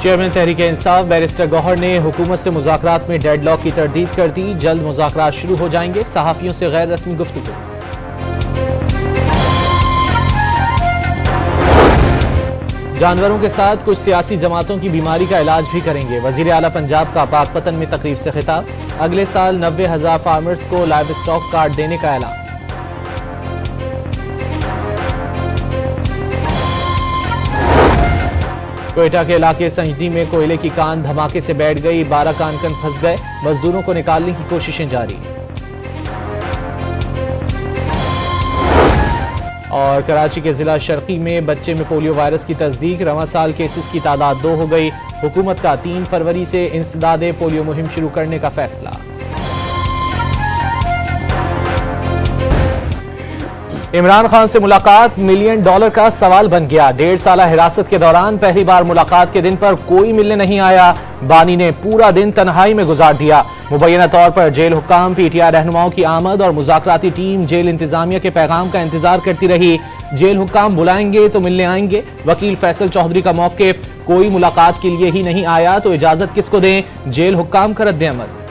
Chairman Tehreek Insaf barrister Gauhar ने हुकूमत से मुज़ाकरात में डेडलॉक की तरदीद कर दी। जल्द मुज़ाकरात शुरू हो जाएंगे। सहाफ़ियों से गैर रस्मी गुफ्तगू। जानवरों के साथ कुछ सियासी जमातों की बीमारी का इलाज भी करेंगे। वज़ीर आला पंजाब का पाकपतन में तकरीब से खिताब। अगले साल 90,000 फार्मर्स को लाइव स्टॉक कार्ड देने का ऐलान। कोयटा के इलाके संजदी में कोयले की कान धमाके से बैठ गई। 12 कानकन फंस गए। मजदूरोों को निकालने की कोशिशें जारी। और कराची के जिला शर्की में बच्चे में पोलियो वायरस की तस्दीक। रवां साल केसेस की तादाद 2 हो गई। हुकूमत का 3 फरवरी से इंसदादे पोलियो मुहिम शुरू करने का फैसला। इमरान खान से मुलाकात $1 मिलियन का सवाल बन गया। 1.5 साल हिरासत के दौरान पहली बार मुलाकात के दिन पर कोई मिलने नहीं आया। बानी ने पूरा दिन तन्हाई में गुजार दिया। मुबैना तौर पर जेल हुक्काम, पीटीआई रहनुमाओं की आमद और मुज़ाकराती टीम जेल इंतजामिया के पैगाम का इंतजार करती रही। जेल हुक्काम बुलाएंगे तो मिलने आएंगे। वकील फैसल चौधरी का मौक़िफ़, कोई मुलाकात के लिए ही नहीं आया तो इजाजत किसको दें? जेल हुक्काम का रद्द-ए-अमल।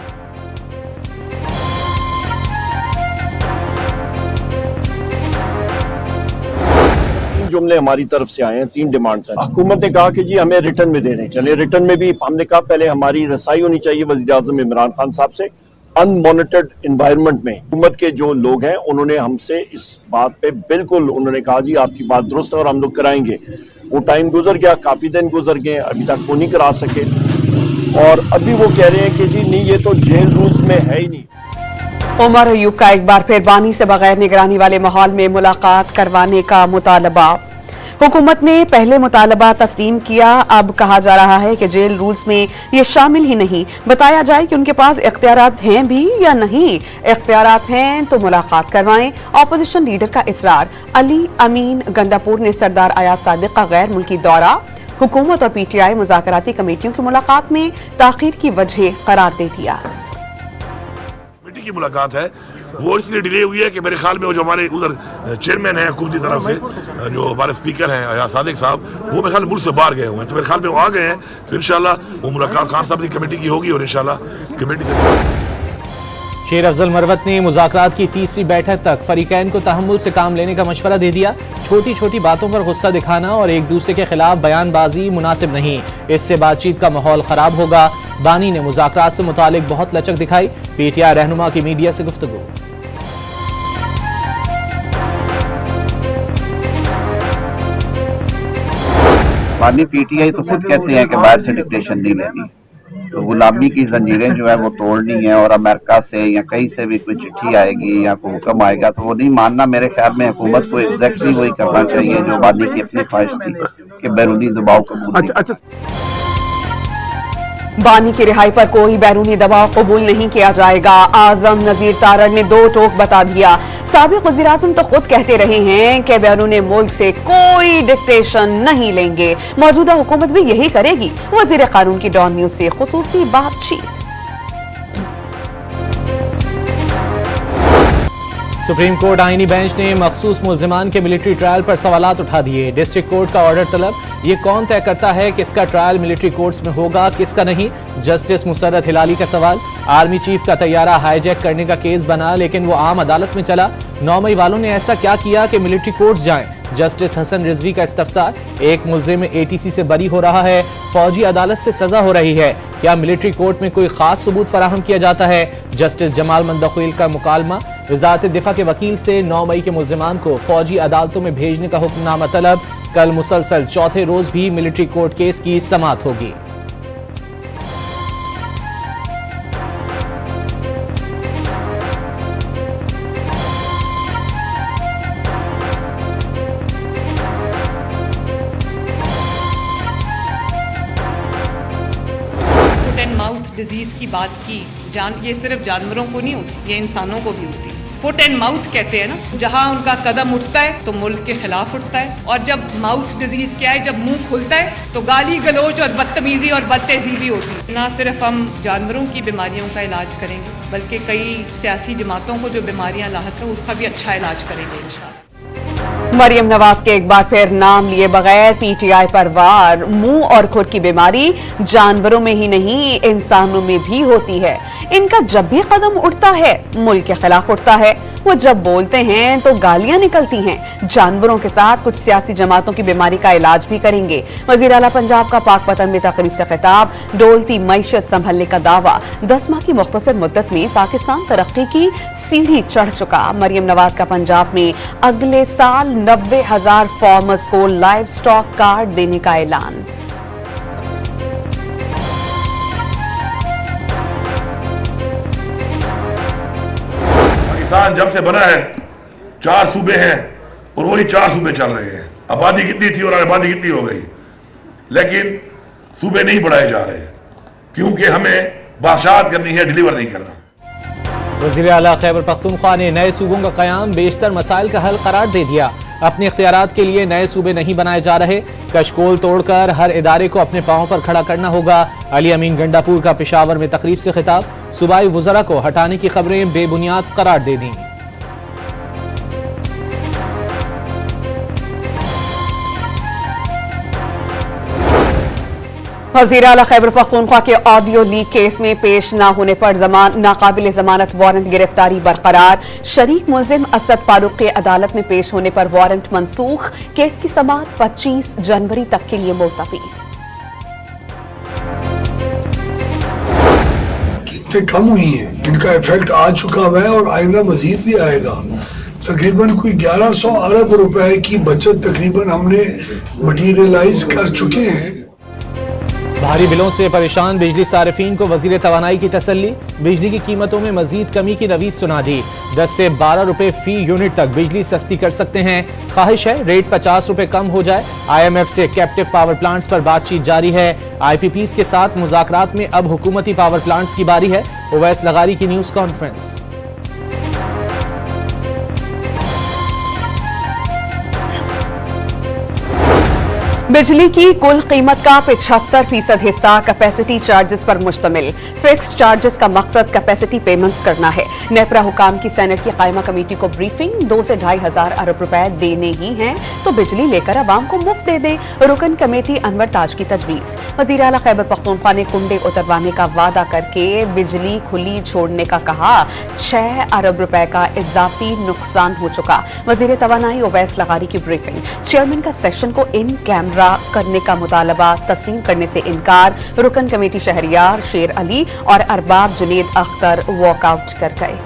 जुमले हमारी तरफ से आए हैं, 3 डिमांड्स हैं। हुकूमत ने कहा कि जी हमें रिटर्न में दे रहे हैं। चले रिटर्न में भी हमने कहा पहले हमारी रसाई होनी चाहिए वज़ीर आज़म इमरान खान साहब से। अनमॉनिटर्ड इन्वायरमेंट में हुकूमत के जो लोग हैं उन्होंने हमसे इस बात पे बिल्कुल उन्होंने कहा जी आपकी बात दुरुस्त है और हम लोग कराएंगे। वो टाइम गुजर गया, काफी दिन गुजर गए, अभी तक वो नहीं करा सके और अभी वो कह रहे हैं कि जी नहीं ये तो जेल रूल्स में है ही नहीं। उमर अयूब का एक बार फिर बानी से बगैर निगरानी वाले माहौल में मुलाकात करवाने का मुतालबा। हुकूमत ने पहले मुतालबा तस्लीम किया, अब कहा जा रहा है कि जेल रूल्स में ये शामिल ही नहीं। बताया जाए कि उनके पास इख्तियारात हैं भी या नहीं। इख्तियारात हैं तो मुलाकात करवाएं। ऑपोजिशन लीडर का इसरार। अली अमीन गंडापुर ने सरदार अयाज सादिक का गैर मुल्की दौरा हुकूमत और पीटीआई मुज़ाकराती कमेटियों की मुलाकात में ताखीर की वजह करार दे दिया। की मुलाकात है वो इसलिए डिले हुई है कि मेरे ख्याल में वो जो हमारे उधर चेयरमैन है हुकूमत की तरफ से, जो हमारे स्पीकर हैं अयाज सादिक साहब, वो मेरे ख्याल मुल्क से बाहर गए हुए हैं, तो मेरे ख्याल में वो आ गए हैं। तो इंशाल्लाह वो मुलाकात खान साहब की कमेटी की होगी और इंशाल्लाह कमेटी से। शेर अफजल मरवत ने मुज़ाकरात की तीसरी बैठक तक फरीकैन को तहम्मुल से काम लेने का मशवरा दे दिया। छोटी छोटी बातों पर गुस्सा दिखाना और एक दूसरे के खिलाफ बयानबाजी मुनासिब नहीं, इससे बातचीत का माहौल खराब होगा। बानी ने मुज़ाकरात से मुतालिक बहुत लचक दिखाई। पीटीआई रहनुमा की मीडिया से गुफ्तगू। बानी पीटीआई तो खुद कहते हैं कि बाहर से डिक्टेशन नहीं लेनी, तो गुलामी की जंजीरें जो है वो तोड़नी है और अमेरिका से या कहीं से भी कोई चिट्ठी आएगी या कोई हुक्म आएगा तो वो नहीं मानना। मेरे ख्याल में हुकूमत को एग्जैक्टली वही करना चाहिए जो बानी की अपनी ख्वाहिश थी कि बैरूनी दबाव कबूल। बानी की रिहाई पर कोई बैरूनी दबाव कबूल नहीं किया जाएगा। आजम नजीर तारड़ ने 2 टोक बता दिया। साबिक वज़ीर आज़म तो खुद कहते रहे हैं कि बैरून मुल्क से कोई डिक्टेशन नहीं लेंगे। मौजूदा हुकूमत भी यही करेगी। वज़ीर कानून की डॉन न्यूज से खुसूसी बातचीत। सुप्रीम कोर्ट आईनी बेंच ने मखसूस मुल्जिमान के मिलिट्री ट्रायल पर सवालात उठा दिए। डिस्ट्रिक्ट कोर्ट का ऑर्डर तलब। ये कौन तय करता है किसका ट्रायल मिलिट्री कोर्ट्स में होगा किसका नहीं? जस्टिस मुसर्रत हिलाली का सवाल। आर्मी चीफ का तैयारा हाईजैक करने का केस बना लेकिन वो आम अदालत में चला। 9 मई वालों ने ऐसा क्या किया कि मिलिट्री कोर्ट्स जाएं? जस्टिस हसन रिजवी का इस्तफसार। एक मुल्जिम एटीसी से बरी हो रहा है, फौजी अदालत से सजा हो रही है, क्या मिलिट्री कोर्ट में कोई खास सबूत फराहम किया जाता है? जस्टिस जमाल मंदखील का मुकालमा। वज़ारत दिफा के वकील से 9 मई के मुल्जिमान को फौजी अदालतों में भेजने का हुक्मनामा तलब। कल मुसलसल चौथे रोज भी मिलिट्री कोर्ट केस की समाअत होगी। फुट एंड माउथ डिजीज की बात की, ये सिर्फ जानवरों को नहीं होती, ये इंसानों को भी होती है। फुट एंड माउथ कहते हैं ना, जहां उनका कदम उठता है तो मुल्क के खिलाफ उठता है, और जब माउथ डिजीज क्या है, जब मुंह खुलता है तो गाली गलोच और बदतमीजी और बदतहजीबी भी होती है। ना सिर्फ हम जानवरों की बीमारियों का इलाज करेंगे बल्कि कई सियासी जमातों को जो बीमारियां लाहक है उसका भी अच्छा इलाज करेंगे इंशाअल्लाह। मरियम नवाज के एक बार फिर नाम लिए बगैर पीटीआई पर वार। मुंह और खुद की बीमारी जानवरों में ही नहीं इंसानों में भी होती है। इनका जब भी कदम उठता है मुल्क के खिलाफ उठता है। वो जब बोलते हैं तो गालियां निकलती हैं। जानवरों के साथ कुछ सियासी जमातों की बीमारी का इलाज भी करेंगे। वजीर आला पंजाब का पाकपतन में तकरीब से खिताब। डोलती मईशत संभलने का दावा। 10 माह की मुख्तसर मुद्दत में पाकिस्तान तरक्की की सीढ़ी चढ़ चुका। मरियम नवाज का पंजाब में अगले साल 90,000 फार्मर्स को लाइव स्टॉक कार्ड देने का ऐलान। पाकिस्तान जब से बना है 4 सूबे हैं और वही 4 सूबे चल रहे हैं। आबादी कितनी थी और आबादी कितनी हो गई, लेकिन सूबे नहीं बढ़ाए जा रहे क्योंकि हमें बादशाहत करनी है, डिलीवर नहीं करना। वज़ीर आला खैबर पख्तूनख्वा ने नए सूबों का क़याम बेशतर मसाइल का हल करार दे दिया। अपने इख्तियारात के लिए नए सूबे नहीं बनाए जा रहे। कशकोल तोड़कर हर इदारे को अपने पांव पर खड़ा करना होगा। अली अमीन गंडापुर का पेशावर में तकरीब से खिताब। सूबाई वज़रा को हटाने की खबरें बेबुनियाद करार दे दी। वज़ीर आला खैबर पख्तूनख्वा के ऑडियो लीक केस में पेश न होने पर नाकाबिल जमानत वारंट गिरफ्तारी बरकरार। शरीक मुलजिम असद फारूक के अदालत में पेश होने पर वारंट मंसूख। केस की समाअत 25 जनवरी तक के लिए मुलतवी। कितने कम हुई है, इनका इफेक्ट आ चुका हुआ है और आइंदा मजीद भी आएगा। तकरीबन कोई 1100 अरब रुपए की बचत तकरीबन हमने मटीरियलाइज कर चुके हैं। भारी बिलों से परेशान बिजली सारिफीन को वजीर तवानाई की तसल्ली। बिजली की कीमतों में मजीद कमी की नवीद सुना दी। 10 से 12 रुपए फी यूनिट तक बिजली सस्ती कर सकते हैं। ख्वाहिश है रेट 50 रुपए कम हो जाए। IMF से कैप्टिव पावर प्लांट्स पर बातचीत जारी है। IPPs के साथ मुज़ाकरात में अब हुकूमती पावर प्लांट्स की बारी है। उवैस लगारी की न्यूज कॉन्फ्रेंस। बिजली की कुल कीमत का 75% हिस्सा कैपेसिटी चार्जेस पर मुश्तमिल। फिक्स्ड चार्जेस का मकसद कैपेसिटी पेमेंट्स करना है। नेपरा हुकाम की सेनेट की कायमा कमेटी को ब्रीफिंग। 2 से 2,500 अरब रुपए देने ही हैं तो बिजली लेकर आवाम को मुफ्त दे दे। रुकन कमेटी अनवर ताज की तजवीज। वज़ीर आला खैबर पख्तूनख्वा ने कुंडे उतरवाने का वादा करके बिजली खुली छोड़ने का कहा। 6 अरब रुपए का इजाफी नुकसान हो चुका। वज़ीर तवानाई उवैस लगारी की ब्रीफिंग। चेयरमैन का सेशन को इन कैमरा करने का मुतालबा तस्लीम करने से इनकार। रुकन कमेटी शहरियार शेर अली और अरबाब जुनेद अख्तर वॉकआउट कर गए।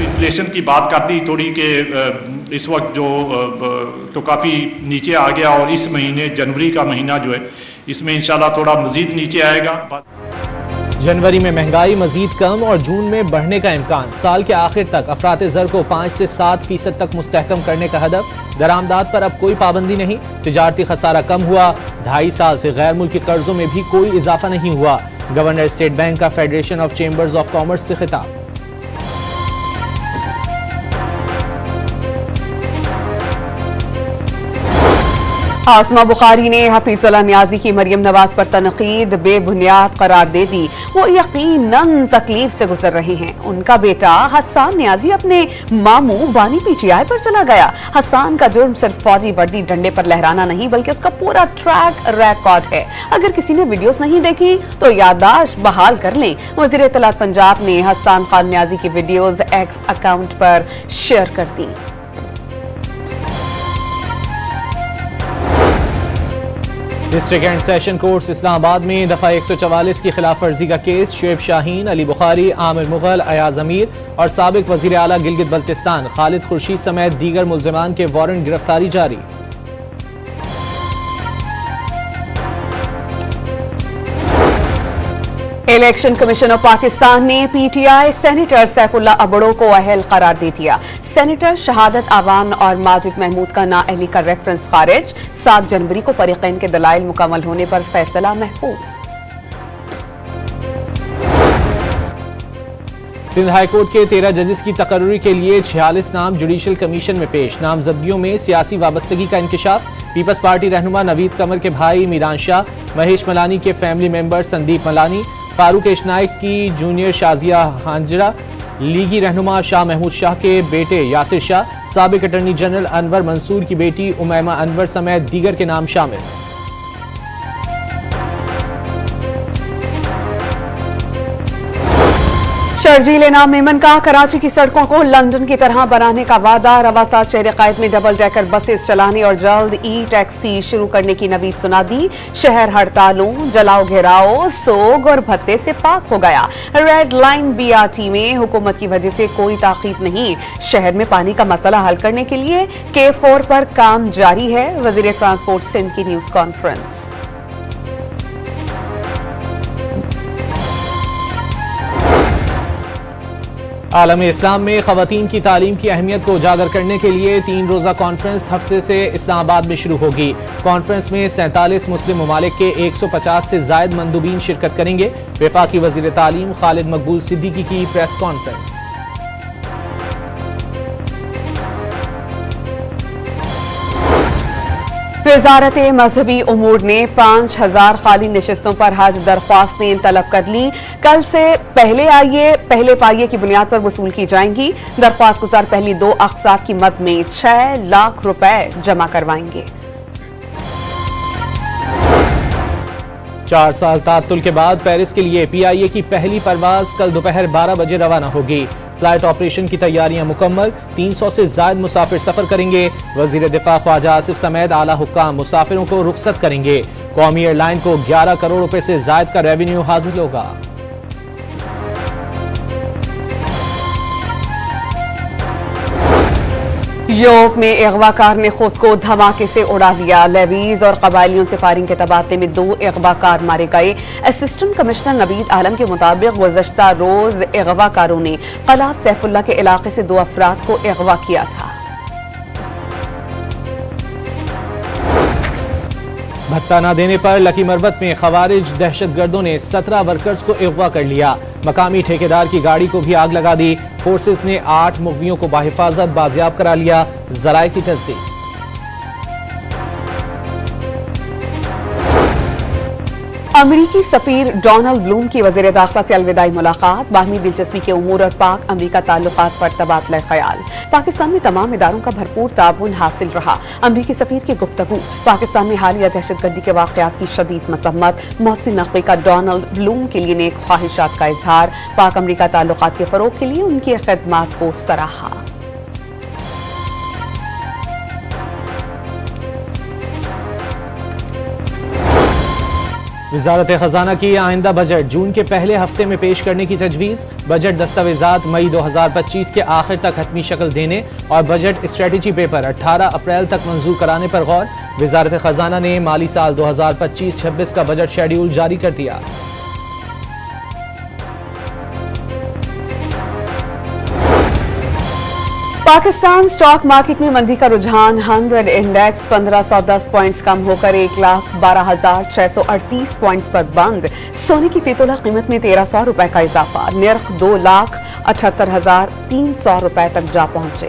इन्फ्लेशन की बात करती थोड़ी कि इस वक्त जो तो काफ़ी नीचे आ गया और इस महीने जनवरी का महीना जो है इसमें इंशाल्लाह थोड़ा मजीद नीचे आएगा। जनवरी में महंगाई मजीद कम और जून में बढ़ने का इम्कान। साल के आखिर तक अफराते ज़र को 5 से 7% तक मुस्तहकम करने का हदफ। दरामदात पर अब कोई पाबंदी नहीं। तिजारती खसारा कम हुआ। 2.5 साल से गैर मुल्की कर्जों में भी कोई इजाफा नहीं हुआ। गवर्नर स्टेट बैंक का federation of chambers of commerce से खिताब। आसमा बुखारी ने हफीजुल्लाह नियाजी की मरियम नवाज पर तनकीद बेबुनियाद करार दे दी। वो यकीनन तकलीफ से गुजर रहे हैं। उनका बेटा हसन नियाजी अपने मामू बानी PTI पर चला गया। हसन का जुर्म सिर्फ फौजी वर्दी डंडे पर लहराना नहीं बल्कि उसका पूरा ट्रैक रिकॉर्ड है। अगर किसी ने वीडियोस नहीं देखी तो याददाश्त बहाल कर लें। वज़ीर इत्तलात पंजाब ने हसन खान नियाजी की वीडियोज एक्स अकाउंट पर शेयर कर दी। District and session courts Islamabad में दफा 144 की खिलाफ वर्जी का केस। शुएब शाहीन, अली बुखारी, आमिर मुगल, अयाज अमीर और साबिक वजीर आला गिलगित बल्तिस्तान खालिद खुर्शीद समेत दीगर मुल्जिमान के वारंट गिरफ्तारी जारी। इलेक्शन कमीशन ऑफ पाकिस्तान ने PTI सेनेटर सैफुल्ला अबड़ो को अहल करार दे दिया। सेनेटर शहादत आवान और माजिद महमूद का नाअहली का रेफरेंस खारिज। 7 जनवरी को फरीकैन के दलाइल मुकम्मल होने पर फैसला महफूज। सिंध हाईकोर्ट के 13 जजेस की तकर्री के लिए 46 नाम जुडिशल कमीशन में पेश। नामजदगियों में सियासी वाबस्तगी का इंकशाफ। पीपल्स पार्टी रहनुमा नवीद कमर के भाई मीरान शाह, महेश मलानी के फैमिली मेंबर संदीप मलानी, फारूक इशनाइक की जूनियर शाजिया हांजरा, लीगी रहनुमा शाह महमूद शाह के बेटे यासिर शाह, साबिक अटॉर्नी जनरल अनवर मंसूर की बेटी उमैमा अनवर समेत दीगर के नाम शामिल। शर्जील इनाम मेमन का कराची की सड़कों को लंदन की तरह बनाने का वादा, रवासा शहर कायद में डबल डेकर बसेस चलाने और जल्द ई टैक्सी शुरू करने की नवीद सुना दी। शहर हड़तालों, जलाओ घेराव, सोग और भत्ते से पाक हो गया। रेड लाइन BRT में हुकूमत की वजह से कोई ताकीद नहीं। शहर में पानी का मसला हल करने के लिए K4 पर काम जारी है। वजीर ट्रांसपोर्ट सिंध की न्यूज कॉन्फ्रेंस। आलम इस्लाम में खवातीन की तालीम की अहमियत को उजागर करने के लिए 3 रोज़ा कॉन्फ्रेंस हफ्ते से इस्लामाबाद में शुरू होगी। कॉन्फ्रेंस में 47 मुस्लिम ममालिक के 150 से जायद मंदूबीन शिरकत करेंगे। वफाकी वजीर तालीम खालिद मकबूल सिद्दीकी की प्रेस कॉन्फ्रेंस। वजारत मजहबी उमूर ने 5000 खाली नशिस्तों पर हज दरख्वास्तें तलब कर ली। कल से पहले पाइये की बुनियाद पर वसूल की जाएंगी। दरख्वास्त गुजार पहली 2 अक़सात की मद में 6 लाख रुपए जमा करवाएंगे। 4 साल ताअत्तुल के बाद पेरिस के लिए PIA की पहली परवाज कल दोपहर 12 बजे रवाना होगी। फ्लाइट ऑपरेशन की तैयारियां मुकम्मल, 300 से ज्यादा मुसाफिर सफर करेंगे। वजीर दिफा ख्वाजा आसिफ समेत आला हुक्काम मुसाफिरों को रुखसत करेंगे। कौमी एयरलाइन को 11 करोड़ रुपए से ज्यादा का रेवेन्यू हासिल होगा। यूरोप में अगवाकार ने खुद को धमाके से उड़ा दिया। लेवीज और कबायलियों से फायरिंग के तबादले में 2 अगवाकार मारे गए। असिस्टेंट कमिश्नर नवीद आलम के मुताबिक गुज़श्ता रोज अगवाकारों ने कला सैफुल्ला के इलाके से 2 अफराद को अगवा किया था। भत्ता न देने पर लकी मरबत में खवारिज दहशतगर्दों ने 17 वर्कर्स को अगवा कर लिया। मकामी ठेकेदार की गाड़ी को भी आग लगा दी। फोर्सेस ने 8 मुग़वियों को बाहिफाजत बाजियाब करा लिया। ज़राए की तस्दीक। अमरीकी सफीर डोनाल्ड ब्लूम की वज़ीर दाखिला से अलविदाई मुलाकात, बाहमी दिलचस्पी के उमूर और पाक अमरीका ताल्लुकात पर तबादला ख्याल। पाकिस्तान में तमाम इदारों का भरपूर ताउन हासिल रहा। अमरीकी सफीर की गुफ्तगू। पाकिस्तान में हालिया दहशतगर्दी के वाक़यात की शदीद मसम्मत। मोहसिन नकवी का डोनाल्ड ब्लूम के लिए नेक ख्वाहिशात का इजहार। पाक अमरीका ताल्लुकात के फरोग के लिए उनकी खिदमात को सराहा। वजारत खजाना की आइंदा बजट जून के पहले हफ्ते में पेश करने की तजवीज़। बजट दस्तावेजात मई 2025 के आखिर तक हतमी शक्ल देने और बजट स्ट्रेटजी पेपर 18 अप्रैल तक मंजूर कराने पर गौर। वजारत खजाना ने माली साल 2025-26 का बजट शेड्यूल जारी कर दिया। पाकिस्तान स्टॉक मार्केट में मंदी का रुझान। 100 इंडेक्स 1510 पॉइंट्स कम होकर 1,12,638 पॉइंट्स पर बंद। सोने की फीतोला कीमत में 1300 रुपए का इजाफा। निर्ख 2,78,300 रुपए तक जा पहुंचे।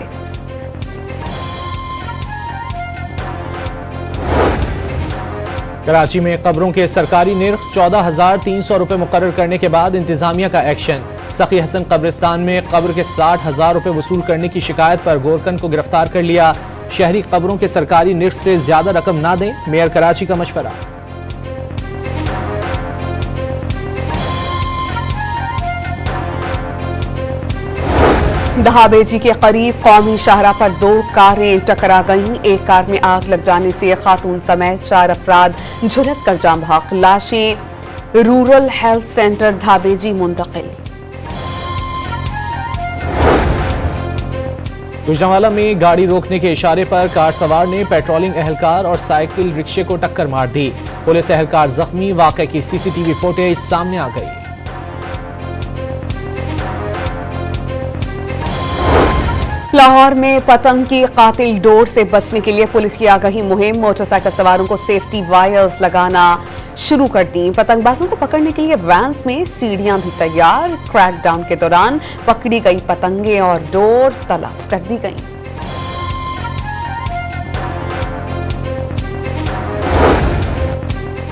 कराची में कब्रों के सरकारी निर्ख 14,300 रुपए मुकर्रर करने के बाद इंतजामिया का एक्शन। सखी हसन कब्रिस्तान में कब्र के 60,000 रुपए वसूल करने की शिकायत पर गोरकन को गिरफ्तार कर लिया। शहरी कब्रों के सरकारी निर्ख से ज्यादा रकम ना दें, मेयर कराची का मशवरा। दहाबेजी के करीब कौमी शाहरा पर 2 कारें टकरा गईं। एक कार में आग लग जाने से एक खातून समेत 4 अफराद झुलस कर जाम बहक। लाशें रूरल हेल्थ सेंटर धाबेजी मुंतकिल। गुजरांवाला में गाड़ी रोकने के इशारे पर कार सवार ने पेट्रोलिंग एहलकार और साइकिल रिक्शे को टक्कर मार दी। पुलिस एहलकार जख्मी। वाक़े की CCTV फुटेज सामने आ गई। लाहौर में पतंग की कातिल डोर से बचने के लिए पुलिस की आगाही मुहिम। मोटरसाइकिल सवारों को सेफ्टी वायर्स लगाना शुरू कर दी। पतंगबाजों को पकड़ने के लिए वैन्स में सीढ़ियां भी तैयार। क्रैकडाउन के दौरान पकड़ी गई पतंगें और डोर तलब कर दी गई।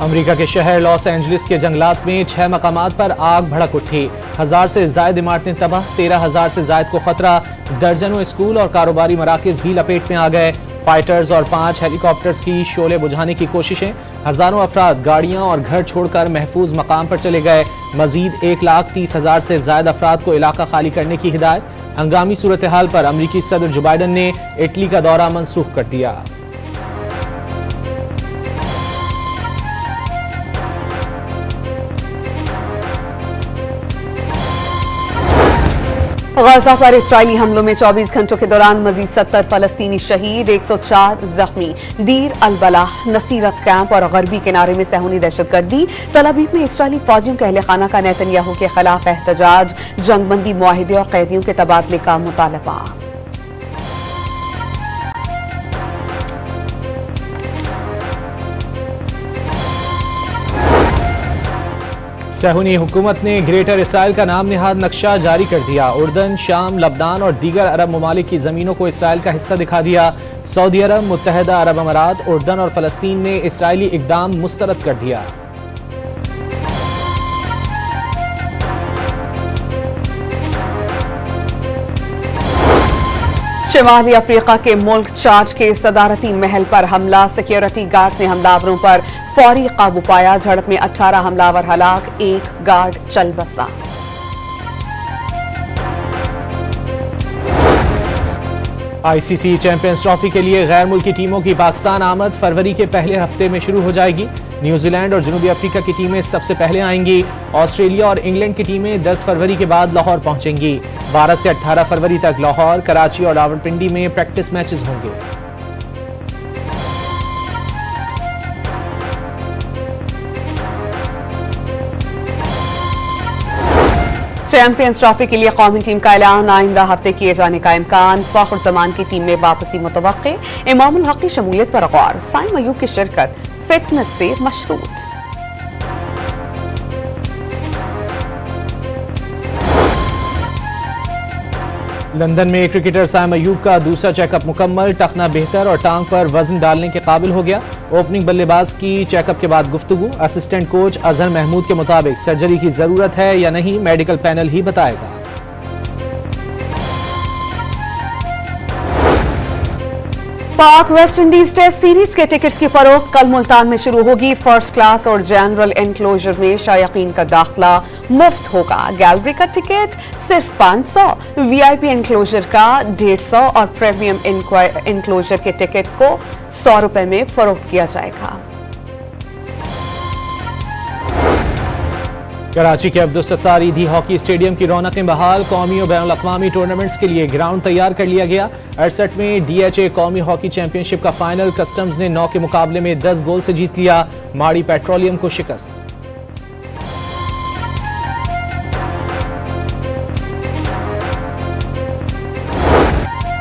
अमेरिका के शहर लॉस एंजलिस के जंगलात में 6 मकामात पर आग भड़क उठी। 1000 से ज्यादा इमारतें तबाह, 13,000 से ज्यादा को खतरा। दर्जनों स्कूल और कारोबारी मराकज भी लपेट में आ गए। फाइटर्स और 5 हेलीकॉप्टर्स की शोले बुझाने की कोशिशें। हजारों अफराद गाड़ियां और घर छोड़कर महफूज मकाम पर चले गए। मजीद 1,30,000 से ज्यादा अफराद को इलाका खाली करने की हिदायत। हंगामी सूरत हाल पर अमरीकी सदर जो बाइडन ने इटली का दौरा मनसूख कर दिया। गजा पर इस्राइली हमलों में 24 घंटों के दौरान मजीद 70 फलस्तीनी शहीद, 104 जख्मी। दीर अल बलाह, नसीरत कैंप और गरबी किनारे में सहूनी दहशतगर्दी। तल अवीव में इस्राइली फौजियों के अहले खाना का नेतन्याहू के खिलाफ एहतजाज। जंगबंदी मुआहिदे और कैदियों के तबादले का मुतालबा। सहूनी हुकूमत ने ग्रेटर इसराइल का नाम निहाद नक्शा जारी कर दिया। उर्दन, शाम, लबनान और दीगर अरब ममालिक की जमीनों को इसराइल का हिस्सा दिखा दिया। सऊदी अरब, मुत्तहदा अरब अमारात, उर्दन और फलस्तीन ने इसराइली इकदाम मुस्तरद कर दिया। शिमाली अफ्रीका के मुल्क चार्ज के सदारती महल पर हमला। सिक्योरिटी गार्ड ने हमलावरों पर फौरी काबू पाया। झड़प में 18 हमलावर हलाक, 1 गार्ड चल बसा। आईसीसी चैंपियंस ट्रॉफी के लिए गैर मुल्की टीमों की पाकिस्तान आमद फरवरी के पहले हफ्ते में शुरू हो जाएगी। न्यूजीलैंड और जनूबी अफ्रीका की टीमें सबसे पहले आएंगी। ऑस्ट्रेलिया और इंग्लैंड की टीमें 10 फरवरी के बाद लाहौर पहुंचेंगी। 12 से 18 फरवरी तक लाहौर, कराची और रावलपिंडी में प्रैक्टिस मैचेस होंगे। चैंपियंस ट्रॉफी के लिए कौमी टीम का ऐलान। आइंदा हफ्ते किए जाने का इम्कान। फखर जमान की टीम में वापसी मुतवक्के। इमामुल हक की शमूलियत पर गौर। साइम अयूब की शिरकत फिटनेस से मशरूत। लंदन में क्रिकेटर साइम अयूब का दूसरा चेकअप मुकम्मल। टखना बेहतर और टांग पर वजन डालने के काबिल हो गया। ओपनिंग बल्लेबाज की चेकअप के बाद गुफ्तगू। असिस्टेंट कोच अजहर महमूद के मुताबिक सर्जरी की जरूरत है या नहीं मेडिकल पैनल ही बताएगा। पाक वेस्ट इंडीज टेस्ट सीरीज के टिकट्स की फरोख्त कल मुल्तान में शुरू होगी। फर्स्ट क्लास और जनरल एनक्लोजर में शायकीन का दाखिला मुफ्त होगा। गैलरी का टिकट सिर्फ 500, वीआईपी एनक्लोजर का 150 और प्रीमियम एनक्लोजर के टिकट को 100 रुपए में फरोख्त किया जाएगा। कराची के अब्दुल सत्तार ईदी हॉकी स्टेडियम की रौनकें बहाल। कौमी और बैनुल अक़वामी टूर्नामेंट्स के लिए ग्राउंड तैयार कर लिया गया। 68वें DHA कौमी हॉकी चैंपियनशिप का फाइनल कस्टम्स ने 9 के मुकाबले में 10 गोल से जीत लिया। माड़ी पेट्रोलियम को शिकस्त।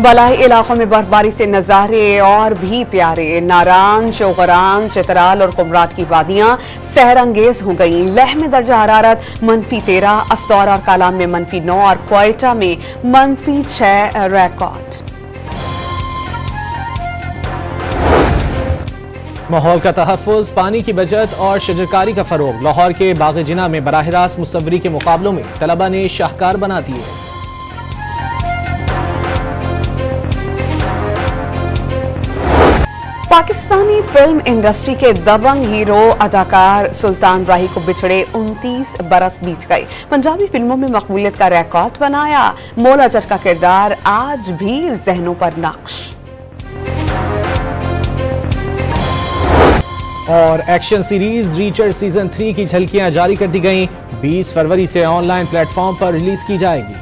बलाई इलाकों में बर्फबारी से नजारे और भी प्यारे। नारान, शोगरान, चितराल और कुमराट की वादियां सहरंगेज हो गई। लेह में दर्जा हरारत -13, अस्तौर और कालाम में -9 और क्वेटा में -6 रिकॉर्ड। माहौल का तहफ़्फ़ुज़, पानी की बचत और शजरकारी का फरोग। लाहौर के बाग़ जिना में बराह रास्त मुसव्वरी के मुकाबलों में तलबा ने शाहकार बना दिए। पाकिस्तानी फिल्म इंडस्ट्री के दबंग हीरो अदाकार सुल्तान राही को बिछड़े 29 बरस बीत गए। पंजाबी फिल्मों में मकबूलियत का रिकॉर्ड बनाया। मौला जट का किरदार आज भी जहनों पर नक्श। और एक्शन सीरीज रीचर सीजन 3 की झलकियां जारी कर दी गईं। 20 फरवरी से ऑनलाइन प्लेटफॉर्म पर रिलीज की जाएगी।